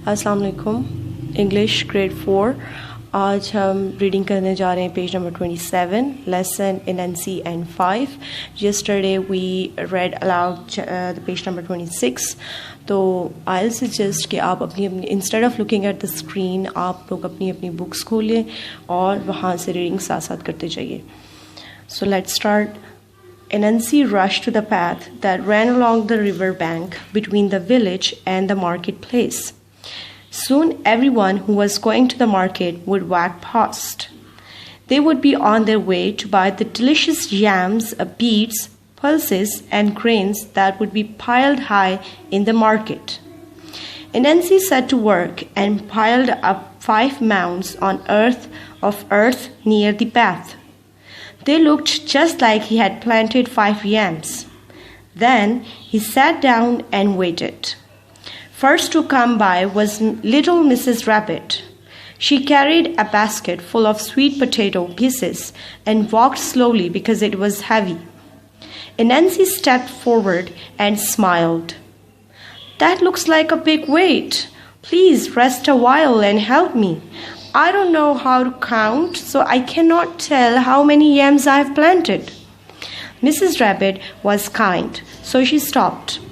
السلام علیکم. English grade 4. آج ہم ریڈنگ کرنے جا رہے ہیں page number 27, lesson Anansi and 5. Yesterday we read aloud page number 26. تو آئی سجسٹ کہ آپ اپنی instead of looking at the screen آپ لوگ اپنی بکس کھولیں اور وہاں سے ریڈنگ ساتھ ساتھ کرتے جائیے. So let's start. Anansi rushed to the path that ran along the river bank between the village and the marketplace. Soon everyone who was going to the market would walk past. They would be on their way to buy the delicious yams, beets, pulses, and grains that would be piled high in the market. Anansi set to work and piled up 5 mounds of earth near the path. They looked just like he had planted 5 yams. Then he sat down and waited. First to come by was little Mrs. Rabbit. She carried a basket full of sweet potato pieces and walked slowly because it was heavy. Anansi stepped forward and smiled. "That looks like a big weight. Please rest a while and help me. I don't know how to count, so I cannot tell how many yams I have planted." Mrs. Rabbit was kind, so she stopped.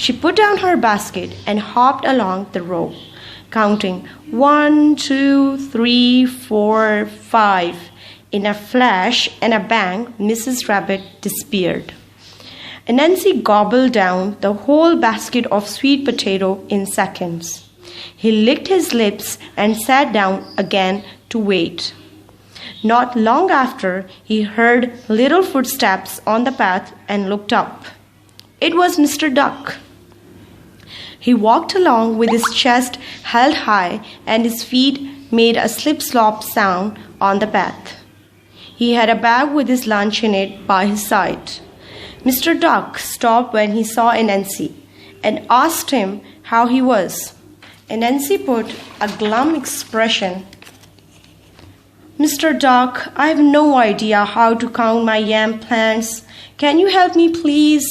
She put down her basket and hopped along the row, counting 1, 2, 3, 4, 5. In a flash and a bang, Mrs. Rabbit disappeared. Anansi gobbled down the whole basket of sweet potato in seconds. He licked his lips and sat down again to wait. Not long after, he heard little footsteps on the path and looked up. It was Mr. Duck. He walked along with his chest held high and his feet made a slip-slop sound on the path. He had a bag with his lunch in it by his side. Mr. Duck stopped when he saw Anansi and asked him how he was. Anansi put a glum expression. "Mr. Duck, I have no idea how to count my yam plants. Can you help me, please?"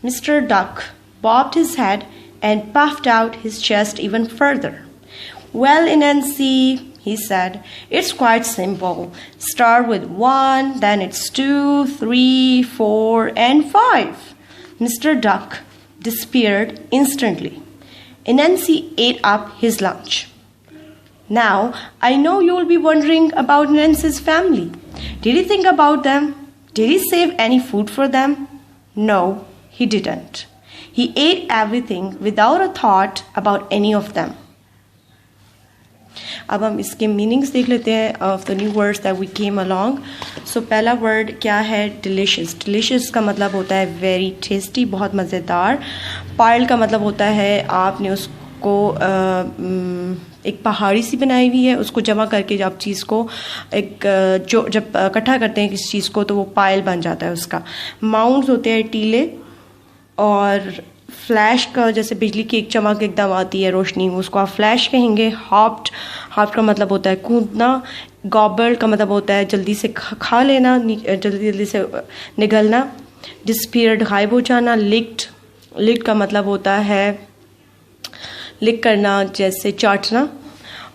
Mr. Duck bobbed his head and puffed out his chest even further. "Well, Anansi," he said, "it's quite simple. Start with 1, then it's 2, 3, 4, and 5. Mr. Duck disappeared instantly. Anansi ate up his lunch. Now, I know you'll be wondering about Anansi's family. Did he think about them? Did he save any food for them? No, he didn't. He ate everything without a thought about any of them. اب ہم اس کے meanings دیکھ لیتے ہیں of the new words that we came along. So پہلا word کیا ہے؟ Delicious. Delicious کا مطلب ہوتا ہے ویری ٹیسٹی، بہت مزیدار. پائل کا مطلب ہوتا ہے آپ نے اس کو ایک پہاڑی سی بنائی ہوئی ہے، اس کو جمع کر کے جب چیز کو ایک جو جب اکٹھا کرتے ہیں کسی چیز کو تو وہ پائل بن جاتا ہے اس کا. ماؤنٹس ہوتے ہیں ٹیلے، اور فلیش کا جیسے بجلی کی ایک چمک ایک دم آتی ہے روشنی، اس کو آپ فلیش کہیں گے. ہاپڈ کا مطلب ہوتا ہے کودنا. گابل کا مطلب ہوتا ہے جلدی سے کھا لینا، جلدی سے نگلنا. ڈسپیئرڈ غائب ہو جانا. لکڈ کا مطلب ہوتا ہے لک کرنا جیسے چاٹنا.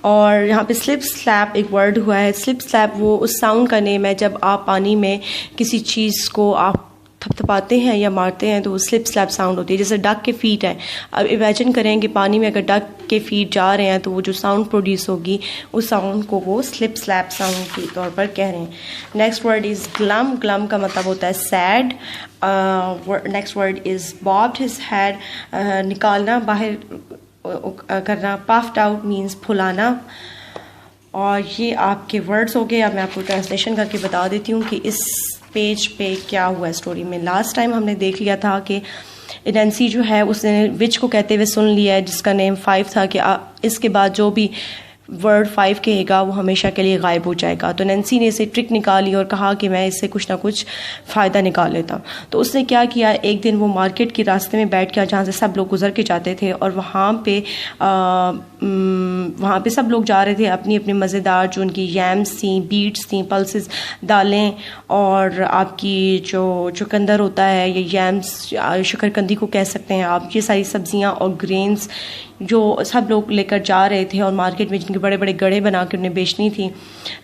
اور یہاں پہ سلپ سلیپ ایک ورڈ ہوا ہے. سلپ سلیپ وہ اس ساؤنڈ کا نیم ہے جب آپ پانی میں کسی چیز کو آپ تھپ تھپاتے ہیں یا مارتے ہیں تو وہ سلپ سلیپ ساؤنڈ ہوتی ہے. جیسے ڈک کے فیٹ ہیں، اب امیجن کریں کہ پانی میں اگر ڈک کے فیٹ جا رہے ہیں تو وہ جو ساؤنڈ پروڈیوس ہوگی اس ساؤنڈ کو وہ سلپ سلیپ ساؤنڈ کے طور پر کہہ رہے ہیں. نیکسٹ ورڈ از گلم. گلم کا مطلب ہوتا ہے said. Next word is bobbed his head, نکالنا، باہر کرنا. پافڈ آؤٹ مینس پھلانا. اور یہ آپ کے ورڈز ہو گئے. اب میں آپ کو ٹرانسلیشن کر کے بتا دیتی ہوں کہ اس پیج پہ کیا ہوا ہے اسٹوری میں. لاسٹ ٹائم ہم نے دیکھ لیا تھا کہ اننسی جو ہے اس نے وچ کو کہتے ہوئے سن لیا ہے جس کا نیم 5 تھا کہ اس کے بعد جو بھی ورڈ 5 کہے گا وہ ہمیشہ کے لیے غائب ہو جائے گا. تو نینسی نے اسے ٹرک نکالی اور کہا کہ میں اس سے کچھ نہ کچھ فائدہ نکال لیتا ہوں. تو اس نے کیا کیا، ایک دن وہ مارکیٹ کے راستے میں بیٹھ گیا جہاں سے سب لوگ گزر کے جاتے تھے، اور وہاں پہ وہاں پہ سب لوگ جا رہے تھے اپنی اپنی مزیدار جو ان کی یمس تھیں, بیٹس تھیں, پلسز, دالیں, اور آپ کی جو چقندر ہوتا ہے یا یمس, شکرکندی کو کہہ سکتے ہیں آپ, یہ ساری سبزیاں اور گرینز جو سب لوگ لے کر جا رہے تھے, اور مارکیٹ میں جن کے بڑے بڑے گڑھے بنا کے انہیں بیچنی تھی,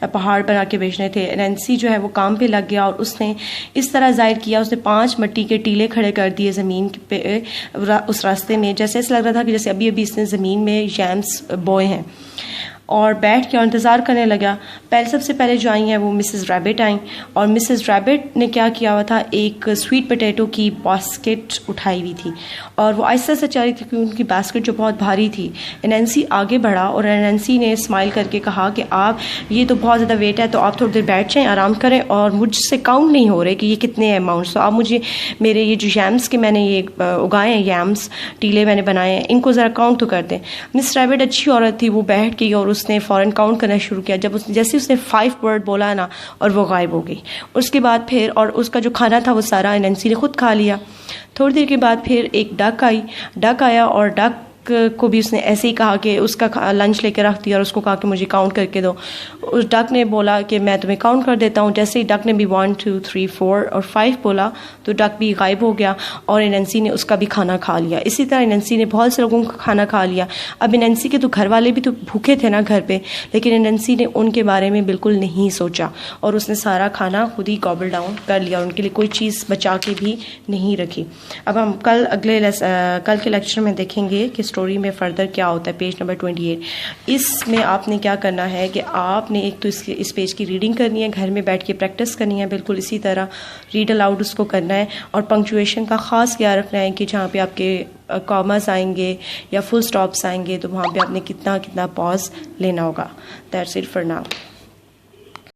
پہاڑ بنا کے بیچنے تھے. نینسی جو ہے وہ کام پہ لگ گیا, اور اس نے اس طرح ظاہر کیا, اس نے 5 مٹی کے ٹیلے کھڑے کر دیے زمین پہ اس راستے میں, جیسے ایسا لگ رہا تھا کہ جیسے ابھی ابھی اس نے زمین میں یمس بوئے ہیں, اور بیٹھ کے اور انتظار کرنے لگا. سب سے پہلے جو آئی ہیں وہ مسز ریبٹ آئیں, اور مسز ریبٹ نے کیا کیا ہوا تھا, ایک سویٹ پوٹیٹو کی باسکٹ اٹھائی ہوئی تھی, اور وہ آہستہ سے چل رہی تھی کیونکہ ان کی باسکٹ جو بہت بھاری تھی. نینسی آگے بڑھا, اور نینسی نے اسمائل کر کے کہا کہ آپ یہ تو بہت زیادہ ویٹ ہے, تو آپ تھوڑی دیر بیٹھ جائیں, آرام کریں, اور مجھ سے کاؤنٹ نہیں ہو رہے کہ یہ کتنے اماؤنٹس, تو آپ مجھے میرے یہ جو یمس کے میں نے یہ اگائے ہیں, یمس ٹیلے میں نے بنائے ہیں, ان کو ذرا کاؤنٹ تو کر دیں. مس ریبٹ اچھی عورت تھی, وہ بیٹھ گئی اور اس نے فوراً کاؤنٹ کرنا شروع کیا. جب جیسے اس نے 5 ورڈ بولا نا, اور وہ غائب ہو گئی. اس کے بعد پھر, اور اس کا جو کھانا تھا وہ سارا نینسی نے خود کھا لیا. تھوڑی دیر کے بعد پھر ایک ڈک آیا, اور ڈک کو بھی اس نے ایسے ہی کہا کہ اس کا لنچ لے کے رکھ دیا, اور اس کو کہا کہ مجھے کاؤنٹ کر کے دو. اس ڈک نے بولا کہ میں تمہیں کاؤنٹ کر دیتا ہوں. جیسے ہی ڈک نے بھی 1 2 3 4 اور 5 بولا, تو ڈک بھی غائب ہو گیا, اور نینسی نے اس کا بھی کھانا کھا لیا. اسی طرح نینسی نے بہت سے لوگوں کا کھانا کھا لیا. اب نینسی کے تو گھر والے بھی تو بھوکے تھے نا گھر پہ, لیکن نینسی نے ان کے بارے میں بالکل نہیں سوچا, اور اس نے سارا کھانا خود ہی گابل ڈاؤن کر لیا, اور ان کے لیے کوئی چیز بچا کے بھی نہیں رکھی. اب ہم کل کے لیکچر میں دیکھیں گے کہ اسٹوری میں فردر کیا ہوتا ہے. Page number 28. اس میں آپ نے کیا کرنا ہے کہ آپ نے ایک تو اس پیج کی ریڈنگ کرنی ہے, گھر میں بیٹھ کے پریکٹس کرنی ہے, بالکل اسی طرح ریڈ الاؤڈ اس کو کرنا ہے, اور پنکچویشن کا خاص خیال رکھنا ہے کہ جہاں پہ آپ کے کاماز آئیں گے یا فل سٹاپس آئیں گے, تو وہاں پہ آپ نے کتنا پاز لینا ہوگا. That's it for now.